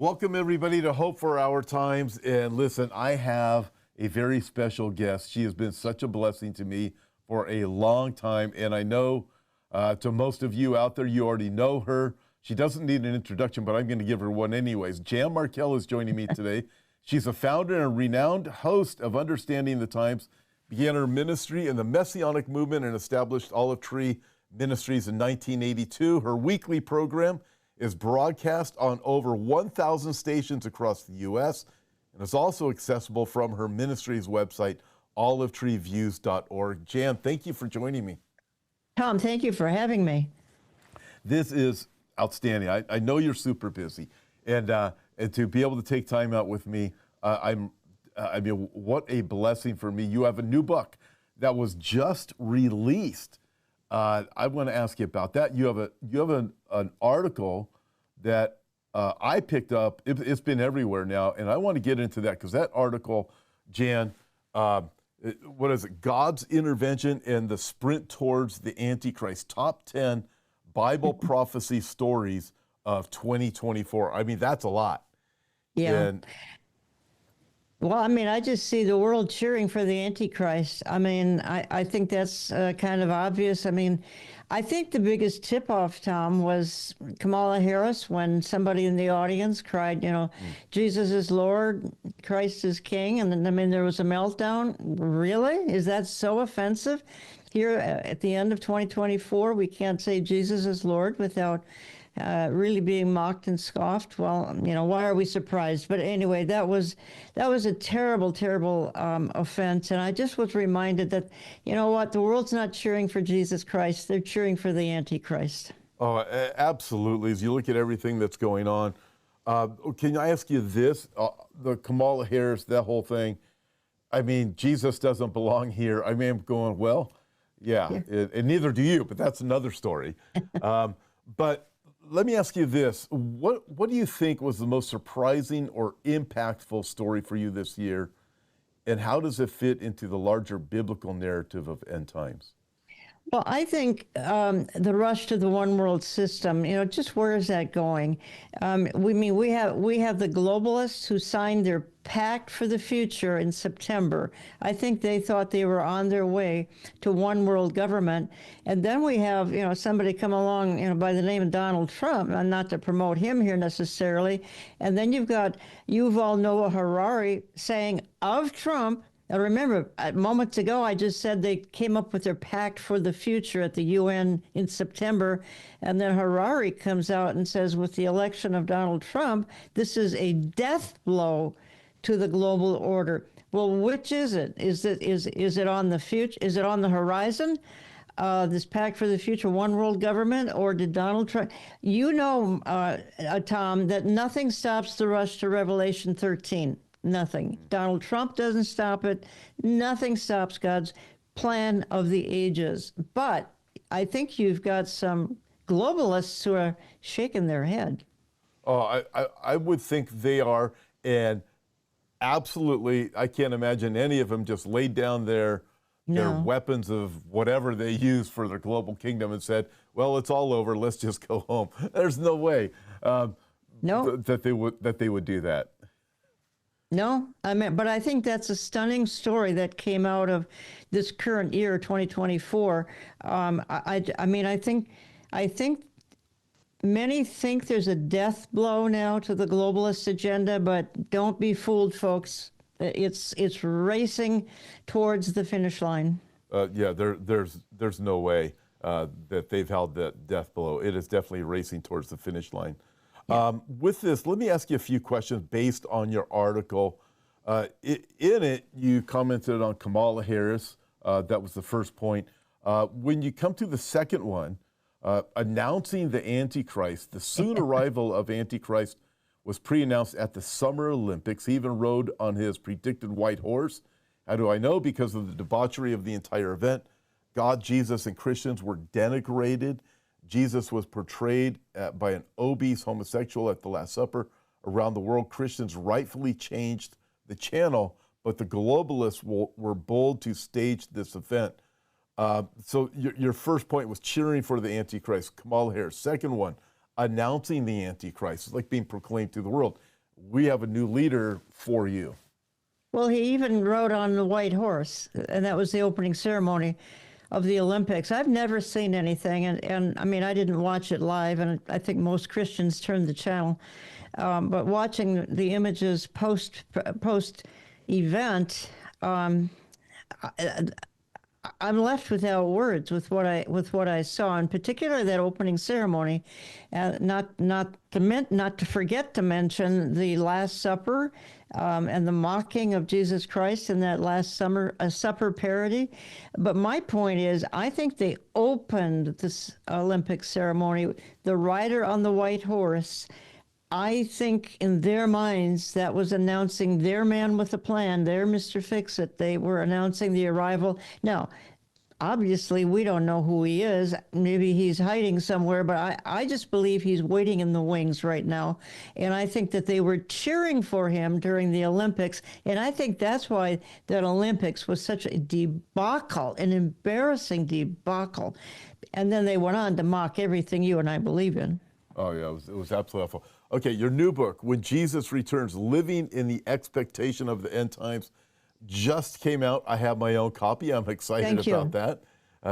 Welcome, everybody, to Hope for Our Times. And listen, I have a very special guest. She has been such a blessing to me for a long time. And I know to most of you out there, you already know her. She doesn't need an introduction, but I'm going to give her one anyways. Jan Markell is joining me today. She's a founder and a renowned host of Understanding the Times, began her ministry in the Messianic movement and established Olive Tree Ministries in 1982. Her weekly program is broadcast on over 1,000 stations across the U.S. and is also accessible from her ministry's website, olivetreeviews.org. Jan, thank you for joining me. Tom, thank you for having me. This is outstanding. I know you're super busy, and to be able to take time out with me, I mean, what a blessing for me. You have a new book that was just released. I want to ask you about that. You have an article that I picked up. It's been everywhere now, and I want to get into that because that article, Jan, what is it? God's Intervention and the Sprint Towards the Antichrist, Top 10 Bible Prophecy Stories of 2024. I mean, that's a lot. Yeah. Well, I mean, I just see the world cheering for the Antichrist. I mean, I think that's kind of obvious. I mean, I think the biggest tip-off, Tom, was Kamala Harris when somebody in the audience cried, Jesus is Lord, Christ is King. And then, I mean, there was a meltdown. Really? Is that so offensive? Here at the end of 2024, we can't say Jesus is Lord without really being mocked and scoffed. Well, why are we surprised? But anyway, that was a terrible, terrible offense. And I just was reminded that, the world's not cheering for Jesus Christ. They're cheering for the Antichrist. Oh, absolutely. As you look at everything that's going on, can I ask you this? The Kamala Harris, that whole thing, I mean, Jesus doesn't belong here. I mean, I'm going, well, yeah. And neither do you, but that's another story. But let me ask you this. What do you think was the most surprising or impactful story for you this year? And how does it fit into the larger biblical narrative of end times? Well, I think the rush to the one world system, just where is that going? We have the globalists who signed their pact for the future in September. I think they thought they were on their way to one world government. And then we have, somebody come along, by the name of Donald Trump, and not to promote him here necessarily. And then you've got Yuval Noah Harari saying of Trump. Now remember, moments ago, I just said they came up with their pact for the future at the UN in September. And then Harari comes out and says, with the election of Donald Trump, this is a death blow to the global order. Well, which is it? Is it on the future? Is it on the horizon? This pact for the future, one world government, or did Donald Trump? Tom, that nothing stops the rush to Revelation 13. Nothing. Donald Trump doesn't stop it. Nothing stops God's plan of the ages. But I think you've got some globalists who are shaking their head. Oh, I would think they are. And absolutely, I can't imagine any of them just laid down their weapons of whatever they use for their global kingdom and said, well, it's all over. Let's just go home. There's no way that they would do that. No, but I think that's a stunning story that came out of this current year, 2024. I think many think there's a death blow now to the globalist agenda, but don't be fooled, folks. It's racing towards the finish line. There's no way that they've held that death blow. It is definitely racing towards the finish line. Yeah. With this, let me ask you a few questions based on your article. In it, you commented on Kamala Harris. That was the first point. When you come to the second one, announcing the Antichrist, the soon arrival of Antichrist was pre-announced at the Summer Olympics. He even rode on his predicted white horse. How do I know? Because of the debauchery of the entire event. God, Jesus, and Christians were denigrated. Jesus was portrayed by an obese homosexual at the Last Supper. Around the world, Christians rightfully changed the channel, but the globalists were bold to stage this event. So your first point was cheering for the Antichrist, Kamala Harris. Second one, announcing the Antichrist. It's like being proclaimed to the world. we have a new leader for you. Well, he even rode on the white horse, and that was the opening ceremony of the Olympics. I've never seen anything, and I mean, I didn't watch it live, and I think most Christians turned the channel. But watching the images post event, I'm left without words with what I saw, and particularly that opening ceremony. Not to forget to mention the Last Supper and the mocking of Jesus Christ in that Last Supper parody. But my point is, I think they opened this Olympic ceremony, the rider on the white horse. I think in their minds that was announcing their man with a plan, their Mr. Fix-It. They were announcing the arrival. Now, obviously, we don't know who he is. Maybe he's hiding somewhere, but I just believe he's waiting in the wings right now. And I think that they were cheering for him during the Olympics. And I think that's why that Olympics was such a debacle, an embarrassing debacle. And then they went on to mock everything you and I believe in. Oh, yeah, it was absolutely awful. Okay, your new book, When Jesus Returns, Living in the Expectation of the End Times, just came out. I have my own copy. I'm excited about that.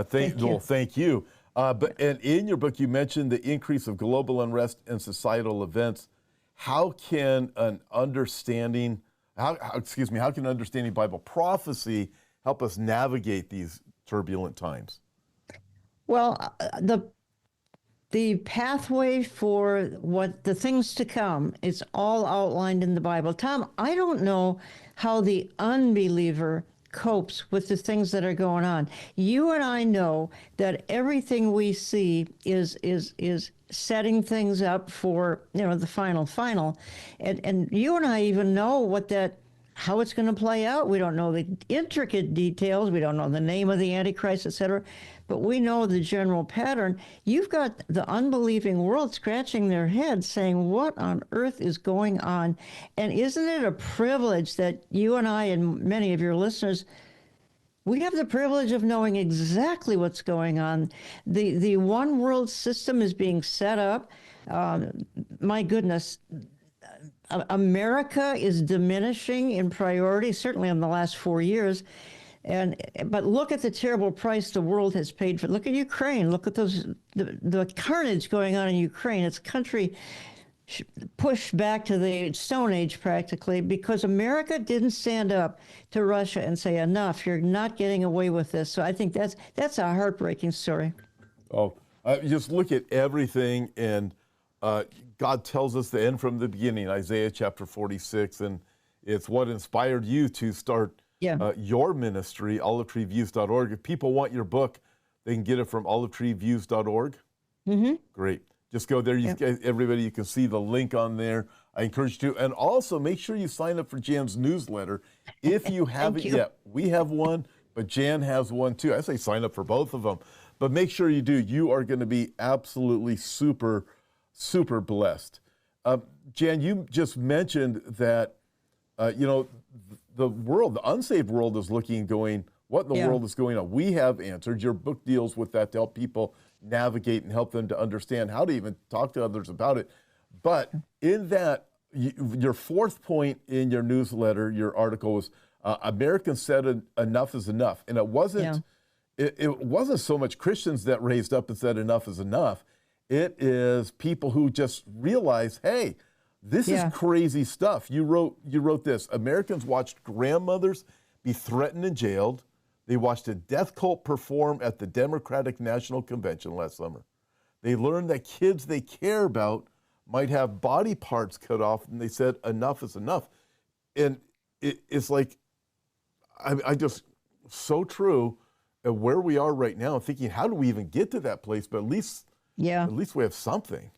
Thank you. But in your book, you mentioned the increase of global unrest and societal events. How can understanding Bible prophecy help us navigate these turbulent times? Well, the pathway for what the things to come is all outlined in the Bible. Tom, I don't know how the unbeliever copes with the things that are going on. You and I know that everything we see is setting things up for, the final. And you and I even know how it's going to play out. We don't know the intricate details. We don't know the name of the Antichrist, etc. But we know the general pattern. You've got the unbelieving world scratching their heads saying, what on earth is going on? And isn't it a privilege that you and I and many of your listeners, we have the privilege of knowing exactly what's going on. The one world system is being set up. My goodness, America is diminishing in priority, certainly in the last 4 years. But look at the terrible price the world has paid for. Look at Ukraine. Look at the carnage going on in Ukraine. It's a country pushed back to the Stone Age practically because America didn't stand up to Russia and say, enough, you're not getting away with this. So I think that's a heartbreaking story. Oh, just look at everything, and God tells us the end from the beginning, Isaiah chapter 46, and it's what inspired you to start your ministry, olivetreeviews.org. If people want your book, they can get it from olivetreeviews.org. Mm-hmm. Great. Just go there. Everybody, you can see the link on there. I encourage you to. And also make sure you sign up for Jan's newsletter. If you haven't yet, we have one, but Jan has one too. I say sign up for both of them. But make sure you do. You are going to be absolutely super blessed. Jan, you just mentioned that, the world, the unsaved world is looking, going, what in the world is going on? We have answered. Your book deals with that to help people navigate and help them to understand how to even talk to others about it. But in that, your fourth point in your newsletter, your article was, Americans said enough is enough. And it wasn't, it wasn't so much Christians that raised up and said enough is enough. It is people who just realize, hey, this is crazy stuff. You wrote this. Americans watched grandmothers be threatened and jailed. They watched a death cult perform at the Democratic National Convention last summer. They learned that kids they care about might have body parts cut off, and they said enough is enough. And it's like, I just, so true at where we are right now, thinking, how do we even get to that place? But at least we have something.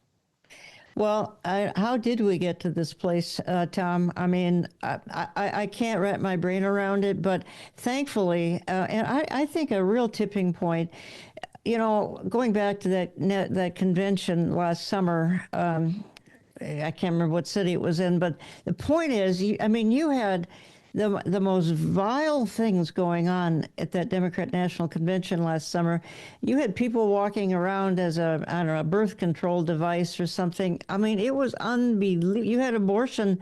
Well, how did we get to this place, Tom? I mean, I can't wrap my brain around it, but thankfully, and I think a real tipping point, going back to that convention last summer, I can't remember what city it was in, but the point is, you had the most vile things going on at that Democrat National Convention last summer. You had people walking around as a, I don't know, a birth control device or something. I mean, it was unbelievable. You had abortion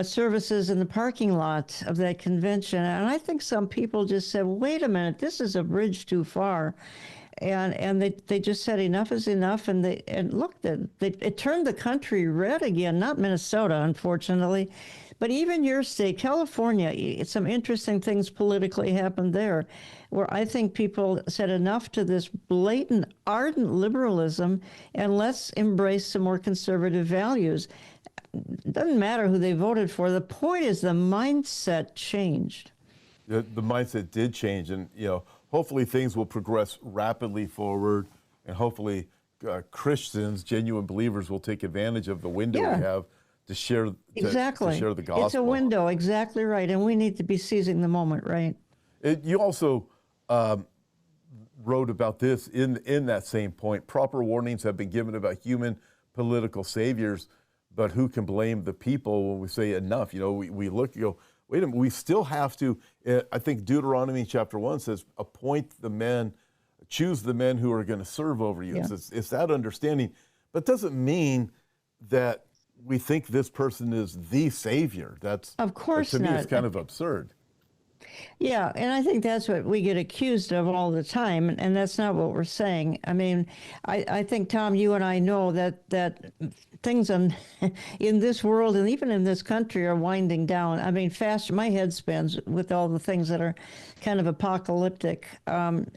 services in the parking lot of that convention. And I think some people just said, wait a minute, this is a bridge too far. And they just said enough is enough, and look, it turned the country red again. Not Minnesota, unfortunately, but even your state, California. Some interesting things politically happened there, where I think people said enough to this blatant, ardent liberalism, and let's embrace some more conservative values. It doesn't matter who they voted for. The point is the mindset changed. The mindset did change, and hopefully things will progress rapidly forward, and hopefully Christians, genuine believers, will take advantage of the window we have to share exactly. to share the gospel. It's a window, exactly right, and we need to be seizing the moment, right? You also wrote about this in that same point. Proper warnings have been given about human political saviors, but who can blame the people when we say enough? We look, wait a minute, we still have to, I think Deuteronomy chapter 1 says, appoint the men, choose the men who are going to serve over you. Yeah. It's that understanding, but it doesn't mean that we think this person is the savior. That's, of course, to me, it's kind of absurd. Yeah, and I think that's what we get accused of all the time, and that's not what we're saying. I mean, I think, Tom, you and I know that things in this world and even in this country are winding down. I mean, fast, my head spins with all the things that are kind of apocalyptic.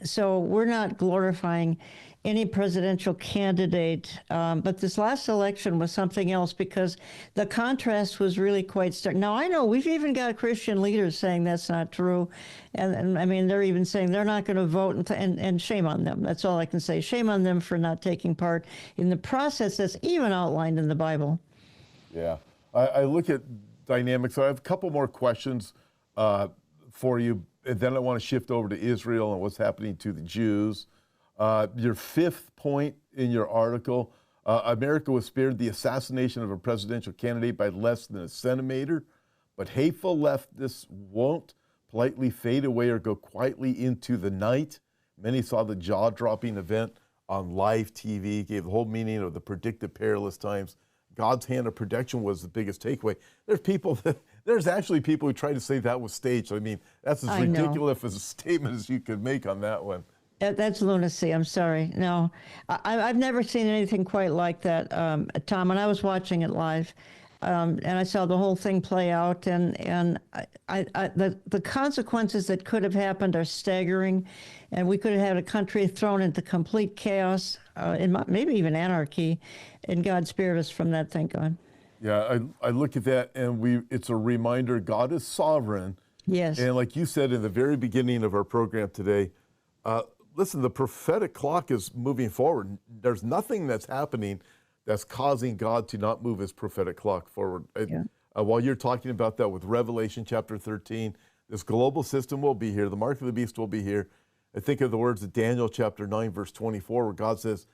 So we're not glorifying any presidential candidate, but this last election was something else because the contrast was really quite stark. Now, I know we've even got Christian leaders saying that's not true, and I mean, they're even saying they're not going to vote, and shame on them. That's all I can say. Shame on them for not taking part in the process that's even outlined in the Bible. Yeah, I look at dynamics. I have a couple more questions for you, and then I want to shift over to Israel and what's happening to the Jews. Your fifth point in your article, America was spared the assassination of a presidential candidate by less than a centimeter, but hateful leftists won't politely fade away or go quietly into the night. Many saw the jaw-dropping event on live TV, gave the whole meaning of the predicted perilous times. God's hand of protection was the biggest takeaway. There's actually people who try to say that was staged. I mean, that's as ridiculous as a statement as you could make on that one. That's lunacy. I'm sorry. No, I've never seen anything quite like that, Tom. And I was watching it live, and I saw the whole thing play out. And the consequences that could have happened are staggering, and we could have had a country thrown into complete chaos, maybe even anarchy. And God spared us from that. Thank God. Yeah, I look at that, and it's a reminder God is sovereign. Yes. And like you said in the very beginning of our program today. Listen, the prophetic clock is moving forward. There's nothing that's happening that's causing God to not move his prophetic clock forward. While you're talking about that with Revelation chapter 13, this global system will be here. The mark of the beast will be here. I think of the words of Daniel chapter 9, verse 24, where God says,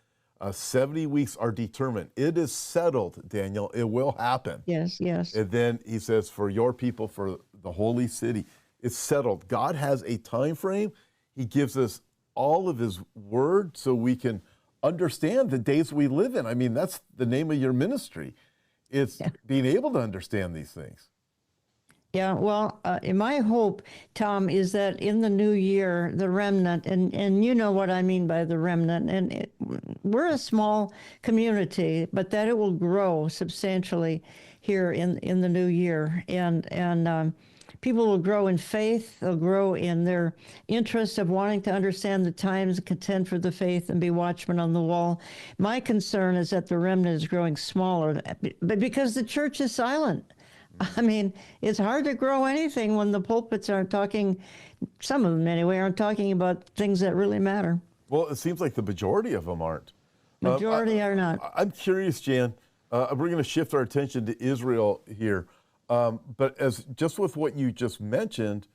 70 weeks are determined. It is settled, Daniel. It will happen. Yes, yes. And then he says, for your people, for the holy city, it's settled. God has a time frame. He gives us all of his word so we can understand the days we live in. I mean, that's the name of your ministry. It's being able to understand these things. Yeah, well, my hope, Tom, is that in the new year, the remnant, and you know what I mean by the remnant, and we're a small community, but that it will grow substantially here in the new year. And people will grow in faith. They'll grow in their interest of wanting to understand the times, contend for the faith, and be watchmen on the wall. My concern is that the remnant is growing smaller, but because the church is silent. I mean, it's hard to grow anything when the pulpits aren't talking, some of them anyway, aren't talking about things that really matter. Well, it seems like the majority of them aren't. Majority are not. I'm curious, Jan, we're going to shift our attention to Israel here. But as just with what you just mentioned,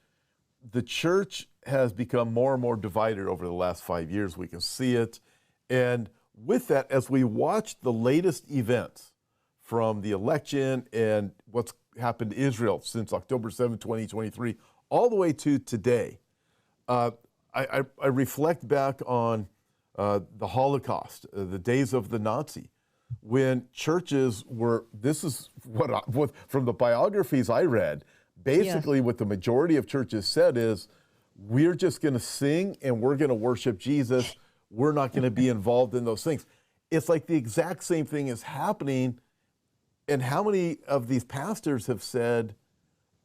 the church has become more and more divided over the last 5 years. We can see it. And with that, as we watch the latest events from the election and what's happened to Israel since October 7, 2023, all the way to today, I reflect back on the Holocaust, the days of the Nazi, when churches were, this is what from the biographies I read, basically what the majority of churches said is, we're just going to sing and we're going to worship Jesus. We're not going to be involved in those things. It's like the exact same thing is happening. And how many of these pastors have said,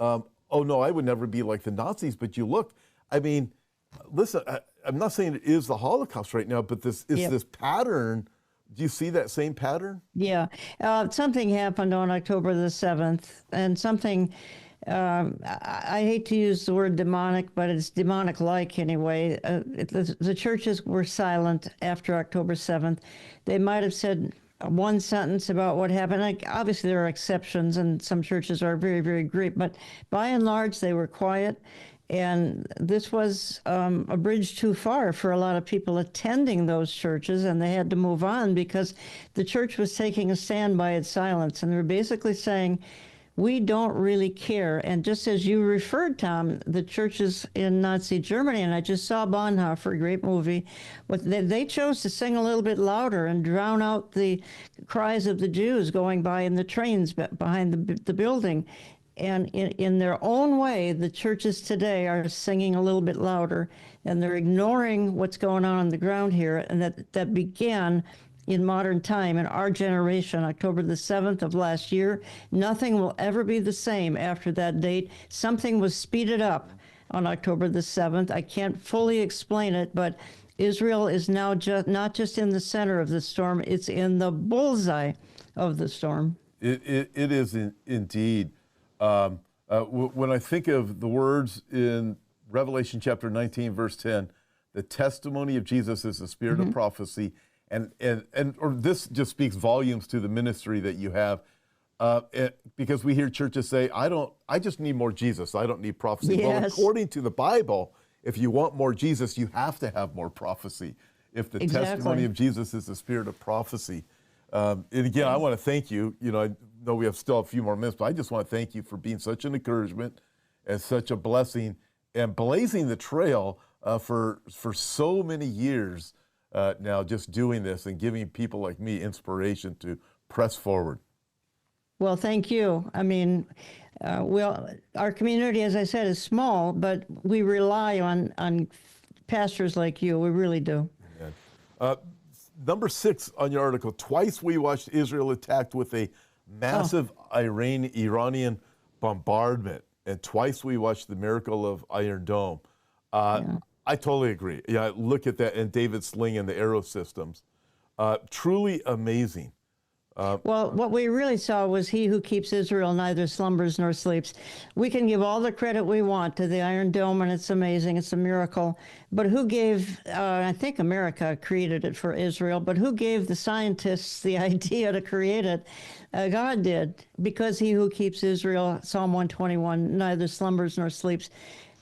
oh no, I would never be like the Nazis, but you look, I mean, listen, I'm not saying it is the Holocaust right now, but this is this pattern. Do you see that same pattern? Yeah. Something happened on October the 7th, and something, I hate to use the word demonic, but it's demonic-like anyway. The churches were silent after October 7th. They might have said one sentence about what happened. Like, obviously, there are exceptions, and some churches are very, very great, but by and large, they were quiet. And this was a bridge too far for a lot of people attending those churches, and they had to move on because the church was taking a stand by its silence. And they were basically saying, we don't really care. And just as you referred, Tom, the churches in Nazi Germany, and I just saw Bonhoeffer, a great movie, but they chose to sing a little bit louder and drown out the cries of the Jews going by in the trains behind the building. And in their own way, the churches today are singing a little bit louder, and they're ignoring what's going on the ground here, and that began in modern time, in our generation, October the 7th of last year. Nothing will ever be the same after that date. Something was speeded up on October the 7th. I can't fully explain it, but Israel is now not just in the center of the storm, it's in the bullseye of the storm. It is indeed. When I think of the words in Revelation chapter 19, verse 10, the testimony of Jesus is the spirit of prophecy, and this just speaks volumes to the ministry that you have, because we hear churches say, I just need more Jesus. I don't need prophecy. Yes. Well, according to the Bible, if you want more Jesus, you have to have more prophecy. If the testimony of Jesus is the spirit of prophecy. And again, I want to thank you. You know, I know we have still a few more minutes, but I just want to thank you for being such an encouragement and such a blessing and blazing the trail for so many years now, just doing this and giving people like me inspiration to press forward. Well, thank you. I mean, our community, as I said, is small, but we rely on pastors like you. We really do. Number 6 on your article, twice we watched Israel attacked with a massive Iranian bombardment, and twice we watched the miracle of Iron Dome. I totally agree. Yeah, look at that, and David Sling and the arrow systems. Truly amazing. Well, what we really saw was he who keeps Israel neither slumbers nor sleeps. We can give all the credit we want to the Iron Dome, and it's amazing. It's a miracle. But who gave, I think America created it for Israel, but who gave the scientists the idea to create it? God did, because he who keeps Israel, Psalm 121, neither slumbers nor sleeps.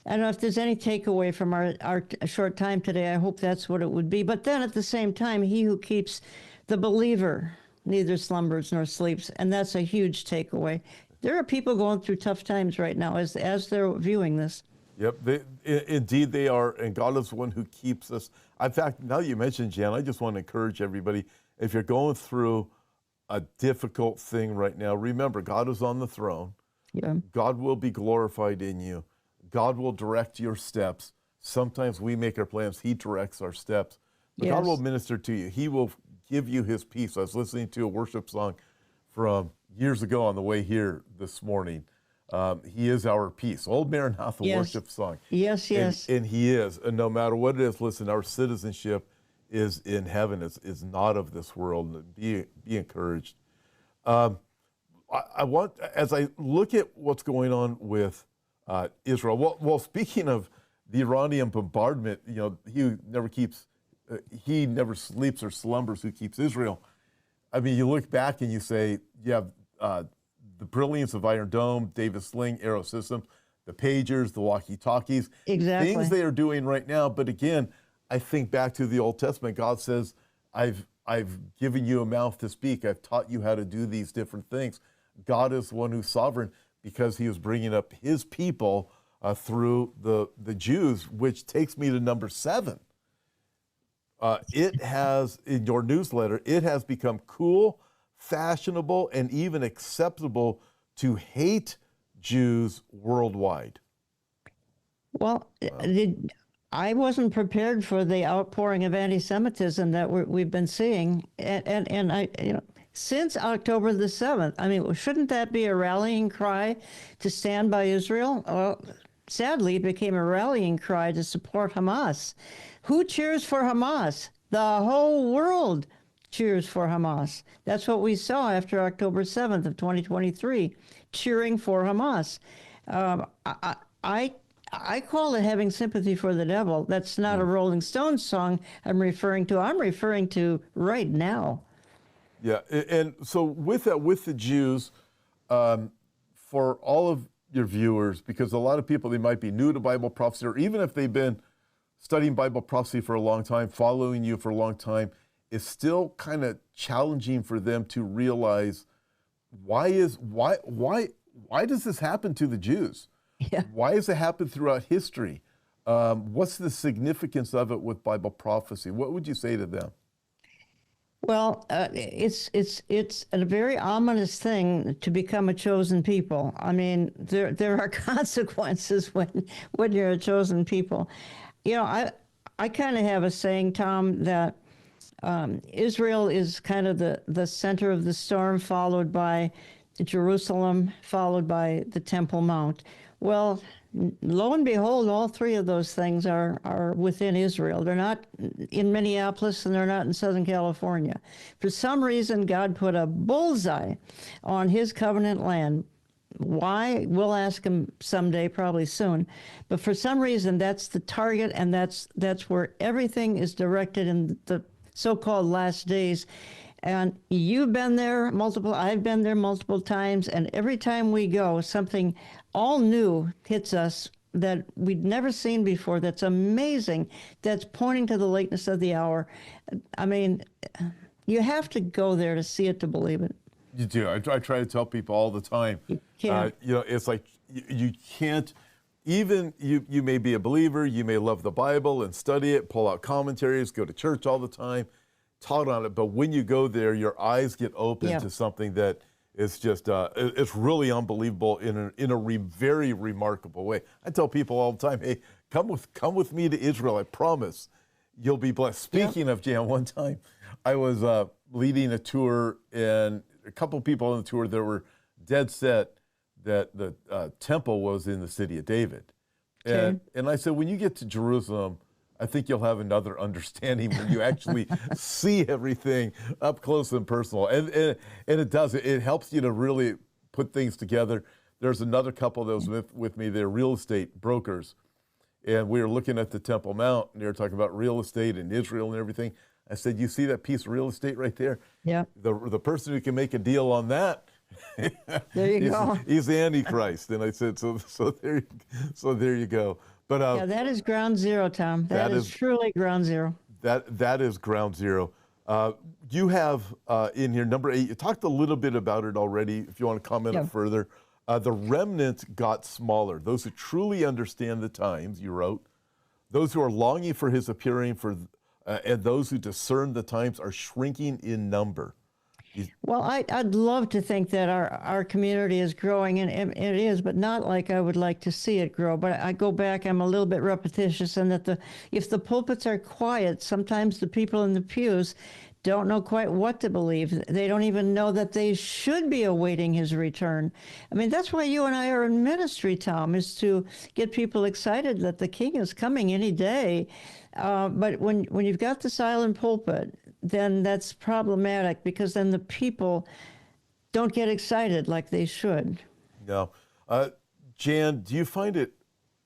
I don't know if there's any takeaway from our short time today. I hope that's what it would be. But then at the same time, he who keeps the believer neither slumbers nor sleeps, and that's a huge takeaway. There are people going through tough times right now as they're viewing this. Yep, indeed they are, and God is the one who keeps us. In fact, now that you mentioned, Jan, I just want to encourage everybody, if you're going through a difficult thing right now, remember, God is on the throne. Yeah. God will be glorified in you. God will direct your steps. Sometimes we make our plans. He directs our steps. But God will minister to you. He will give you his peace. I was listening to a worship song from years ago on the way here this morning. He is our peace. Old Maranatha worship song. Yes, yes. And he is. And no matter what it is, listen, our citizenship is in heaven. It's not of this world. Be encouraged. I want, as I look at what's going on with Israel, well, speaking of the Iranian bombardment, you know, he never sleeps or slumbers who keeps Israel. I mean, you look back and you say, you have the brilliance of Iron Dome, David Sling, Arrow Systems, the pagers, the walkie-talkies, things they are doing right now. But again, I think back to the Old Testament. God says, I've given you a mouth to speak. I've taught you how to do these different things. God is the one who's sovereign. because he was bringing up his people through the Jews, which takes me to number 7. It has, in your newsletter, it has become cool, fashionable, and even acceptable to hate Jews worldwide. Well, I wasn't prepared for the outpouring of anti-Semitism that we've been seeing, and I, since October the 7th. I mean, shouldn't that be a rallying cry to stand by Israel? Well, sadly, it became a rallying cry to support Hamas. Who cheers for Hamas? The whole world cheers for Hamas. That's what we saw after October 7th of 2023, cheering for Hamas. I call it having sympathy for the devil. That's not a Rolling Stones song I'm referring to. I'm referring to right now. Yeah, and so with that, with the Jews, for all of your viewers, because a lot of people, they might be new to Bible prophecy, or even if they've been studying Bible prophecy for a long time, following you for a long time, it's still kind of challenging for them to realize why does this happen to the Jews? Yeah. Why has it happened throughout history? What's the significance of it with Bible prophecy? What would you say to them? Well, it's a very ominous thing to become a chosen people. I mean, there are consequences when you're a chosen people. I kind of have a saying, Tom, that Israel is kind of the center of the storm, followed by Jerusalem, followed by the Temple Mount. Well, lo and behold, all three of those things are within Israel. They're not in Minneapolis, and they're not in Southern California. For some reason, God put a bullseye on his covenant land. Why? We'll ask him someday, probably soon. But for some reason, that's the target, and that's where everything is directed in the so-called last days. And you've been there multiple, I've been there multiple times, and every time we go, something all new hits us that we'd never seen before. That's amazing. That's pointing to the lateness of the hour. I mean, you have to go there to see it, to believe it. You do. I try to tell people all the time. You can't. It's like you can't. Even you may be a believer, you may love the Bible and study it, pull out commentaries, go to church all the time, taught on it. But when you go there, your eyes get open to something that is just it's really unbelievable in a very remarkable way. I tell people all the time, hey, come with me to Israel. I promise you'll be blessed. Speaking of Jan, one time I was leading a tour, and a couple people on the tour that were dead set that the temple was in the city of David. And I said, when you get to Jerusalem, I think you'll have another understanding when you actually see everything up close and personal. And it does. It helps you to really put things together. There's another couple that was with me. They're real estate brokers. And we were looking at the Temple Mount, and they were talking about real estate in Israel and everything. I said, you see that piece of real estate right there? Yeah. The person who can make a deal on that, there you go. He's the Antichrist. And I said, so there you go. But yeah, that is ground zero, Tom. That is truly ground zero. That is ground zero. You have in here number 8. You talked a little bit about it already. If you want to comment further, the remnant got smaller. Those who truly understand the times, you wrote, those who are longing for his appearing, and those who discern the times are shrinking in number. Well, I'd love to think that our community is growing, and it is, but not like I would like to see it grow. But I go back, I'm a little bit repetitious, and that if the pulpits are quiet, sometimes the people in the pews don't know quite what to believe. They don't even know that they should be awaiting his return. I mean, that's why you and I are in ministry, Tom, is to get people excited that the king is coming any day. But when you've got the silent pulpit, then that's problematic, because then the people don't get excited like they should. No. Jan, do you find it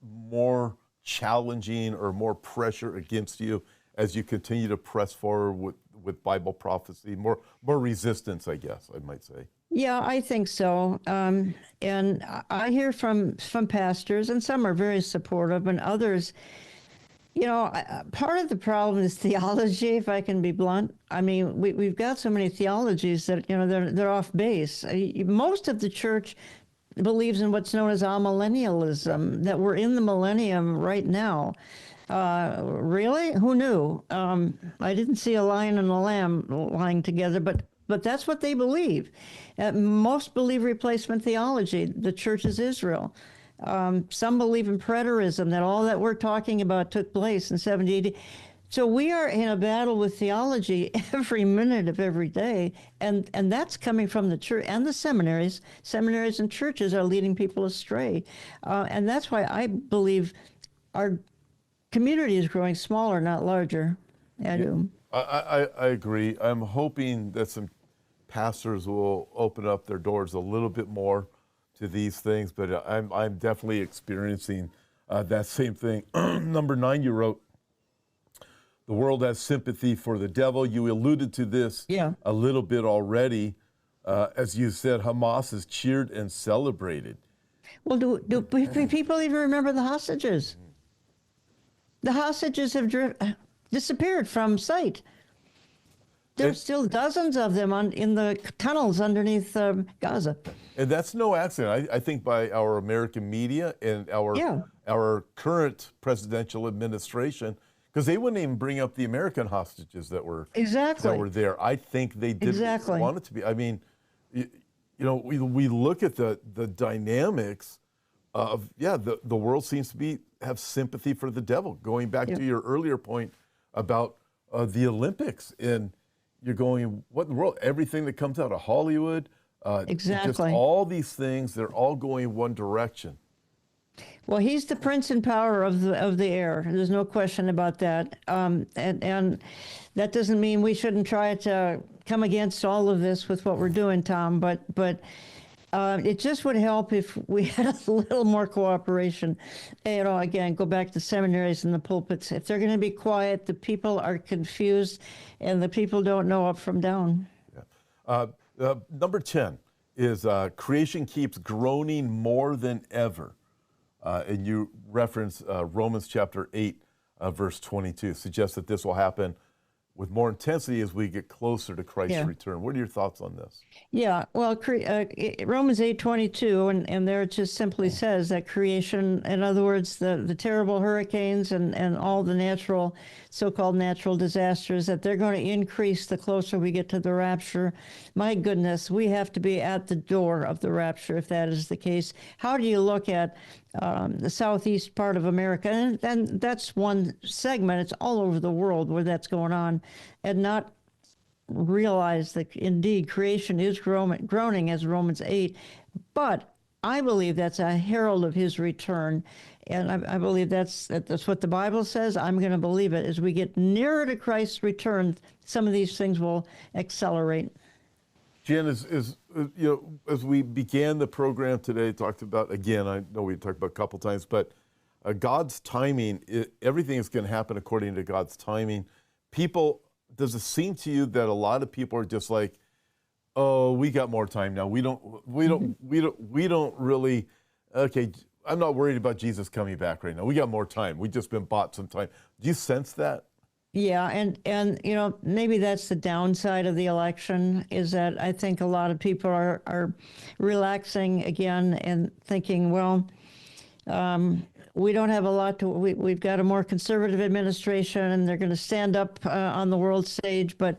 more challenging or more pressure against you as you continue to press forward with Bible prophecy? More resistance, I guess I might say. Yeah, I think so. And I hear from pastors, and some are very supportive, and others, part of the problem is theology, if I can be blunt. I mean, we've got so many theologies that, they're off base. Most of the church believes in what's known as amillennialism, that we're in the millennium right now. Really? Who knew? I didn't see a lion and a lamb lying together, but that's what they believe. Most believe replacement theology. The church is Israel. Some believe in preterism, that all that we're talking about took place in 70 AD. So we are in a battle with theology every minute of every day, and that's coming from the church and the seminaries. Seminaries and churches are leading people astray, and that's why I believe our community is growing smaller, not larger. I do. I agree. I'm hoping that some pastors will open up their doors a little bit more to these things, but I'm definitely experiencing that same thing. Number 9, you wrote, the world has sympathy for the devil. You alluded to this a little bit already. As you said, Hamas is cheered and celebrated. Well, do people even remember the hostages? The hostages have disappeared from sight. There's still dozens of them in the tunnels underneath Gaza. And that's no accident. I think by our American media and our current presidential administration, because they wouldn't even bring up the American hostages that were there. I think they didn't want it to be. I mean, you know, we look at the dynamics of the world seems to have sympathy for the devil. Going back to your earlier point about the Olympics, and you're going, what in the world? Everything that comes out of Hollywood, just all these things, they're all going one direction. Well, he's the prince and power of the air. There's no question about that. And that doesn't mean we shouldn't try to come against all of this with what we're doing, Tom. But it just would help if we had a little more cooperation. You know, again, go back to seminaries and the pulpits. If they're going to be quiet, the people are confused, and the people don't know up from down. Number 10 is creation keeps groaning more than ever. And you reference Romans chapter 8, verse 22, suggests that this will happen with more intensity as we get closer to Christ's return. What are your thoughts on this? Yeah, well, Romans 8:22, and there it just simply says that creation, in other words, the terrible hurricanes and all the so-called natural disasters, that they're going to increase the closer we get to the rapture. My goodness, we have to be at the door of the rapture if that is the case. How do you look at the southeast part of America, and that's one segment, it's all over the world where that's going on, and not realize that indeed creation is groaning as Romans 8, but I believe that's a herald of his return, and I believe that's what the Bible says. I'm going to believe it. As we get nearer to Christ's return, some of these things will accelerate. Jan, as we began the program today, talked about, again, I know we talked about a couple times, but God's timing, everything is going to happen according to God's timing. Does it seem to you that a lot of people are just like, oh, we got more time now. We don't really, okay, I'm not worried about Jesus coming back right now. We got more time. We've just been bought some time. Do you sense that? Yeah, and you know, maybe that's the downside of the election, is that I think a lot of people are relaxing again and thinking, well, we don't have a lot to, we've got a more conservative administration and they're going to stand up on the world stage, but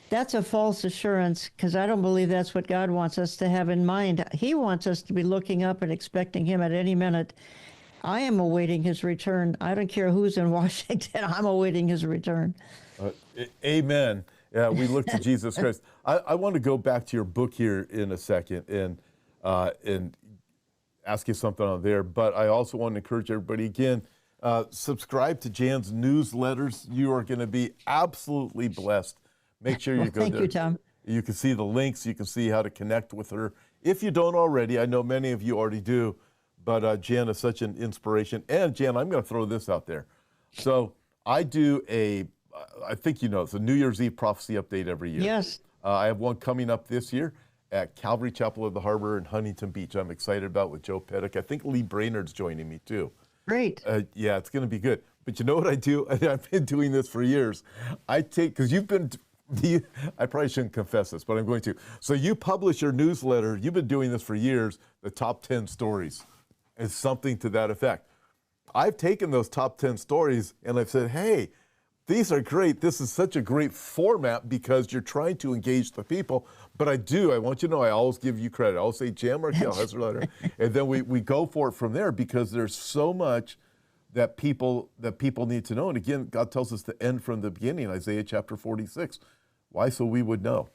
that's a false assurance, because I don't believe that's what God wants us to have in mind. He wants us to be looking up and expecting him at any minute. I am awaiting his return. I don't care who's in Washington. I'm awaiting his return. Amen. Yeah, we look to Jesus Christ. I want to go back to your book here in a second and ask you something on there. But I also want to encourage everybody, again, subscribe to Jan's newsletters. You are going to be absolutely blessed. Make sure you go there. Thank you, Tom. You can see the links. You can see how to connect with her. If you don't already, I know many of you already do. But Jan is such an inspiration. And Jan, I'm going to throw this out there. So I do I think you know, it's a New Year's Eve prophecy update every year. Yes. I have one coming up this year at Calvary Chapel of the Harbor in Huntington Beach. I'm excited about with Joe Pettick. I think Lee Brainerd's joining me too. Great. Yeah, it's going to be good. But you know what I do? I've been doing this for years. I take, because you've been I probably shouldn't confess this, but I'm going to. So you publish your newsletter. You've been doing this for years, the top 10 stories. It's something to that effect. I've taken those top 10 stories and I've said, hey, these are great. This is such a great format because you're trying to engage the people. But I want you to know, I always give you credit. I always say Jan Markell has a letter. And then we go for it from there because there's so much that people need to know. And again, God tells us to end from the beginning, Isaiah chapter 46. Why? So we would know.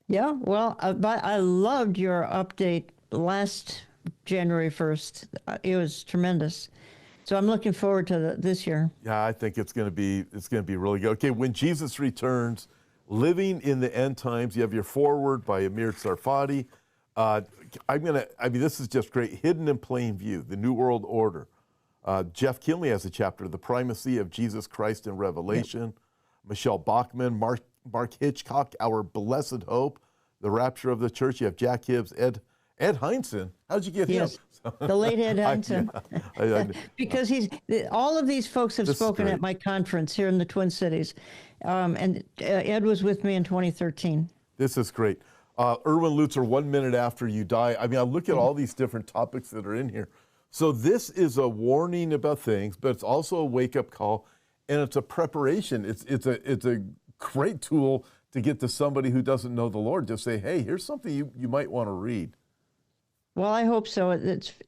Yeah, well, but I loved your update last January 1st. It was tremendous. So I'm looking forward to this year. Yeah, I think it's going to be really good. Okay, when Jesus returns, living in the end times. You have your foreword by Amir Tsarfati. This is just great. Hidden in plain view, the New World Order. Jeff Kinley has a chapter, The Primacy of Jesus Christ in Revelation. Yep. Michelle Bachman, Mark Hitchcock, Our Blessed Hope, The Rapture of the Church. You have Jack Hibbs, Ed Hindson. How did you get him? The late Ed Hindson. Because all of these folks have spoken at my conference here in the Twin Cities. And Ed was with me in 2013. This is great. Erwin Lutzer, 1 minute after you die. I look at all these different topics that are in here. So this is a warning about things, but it's also a wake-up call, and it's a preparation. It's a great tool to get to somebody who doesn't know the Lord. Just say, hey, here's something you might want to read. Well, I hope so.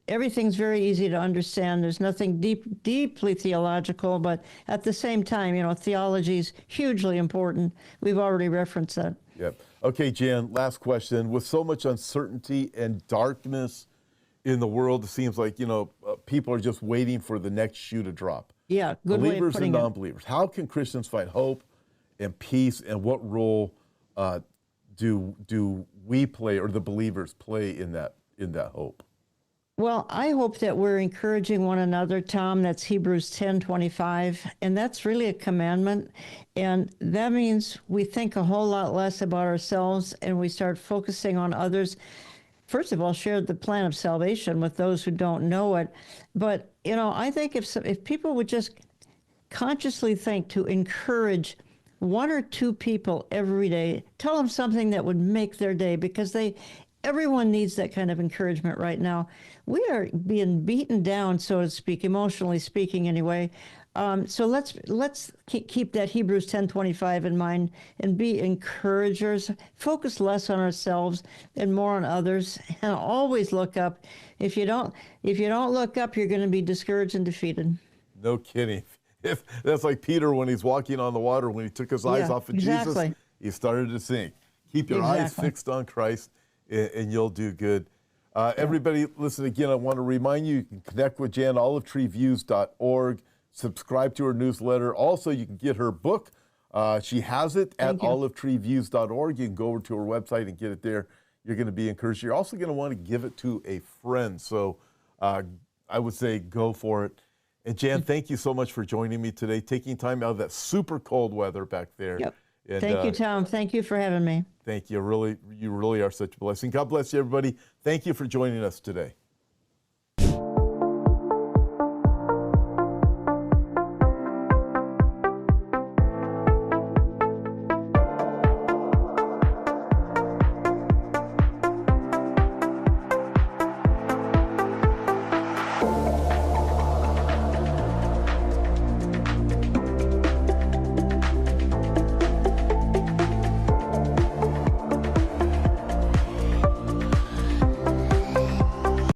Everything's very easy to understand. There's nothing deeply theological, but at the same time, theology is hugely important. We've already referenced that. Yep. Okay, Jan, last question. With so much uncertainty and darkness in the world, it seems like, people are just waiting for the next shoe to drop. Yeah, good way of Believers putting and it. non-believers. How can Christians find hope and peace, and what role do we play, or the believers play in that hope? Well, I hope that we're encouraging one another, Tom. That's Hebrews 10:25, and that's really a commandment. And that means we think a whole lot less about ourselves and we start focusing on others. First of all, share the plan of salvation with those who don't know it. But, I think if people would just consciously think to encourage one or two people every day, tell them something that would make their day, because everyone needs that kind of encouragement right now. We are being beaten down, so to speak, emotionally speaking anyway. So let's keep that Hebrews 10:25 in mind and be encouragers. Focus less on ourselves and more on others, and always look up. If you don't look up, you're going to be discouraged and defeated. No kidding. If that's like Peter when he's walking on the water, when he took his eyes off of Jesus, he started to sink. Keep your eyes fixed on Christ, and you'll do good. Everybody, listen again, I want to remind you can connect with Jan, olivetreeviews.org, subscribe to her newsletter. Also, you can get her book. She has it at olivetreeviews.org. You can go over to her website and get it there. You're going to be encouraged. You're also going to want to give it to a friend. So I would say go for it. And Jan, thank you so much for joining me today, taking time out of that super cold weather back there. Yep. And, thank you, Tom. Thank you for having me. Thank you. You really are such a blessing. God bless you, everybody. Thank you for joining us today.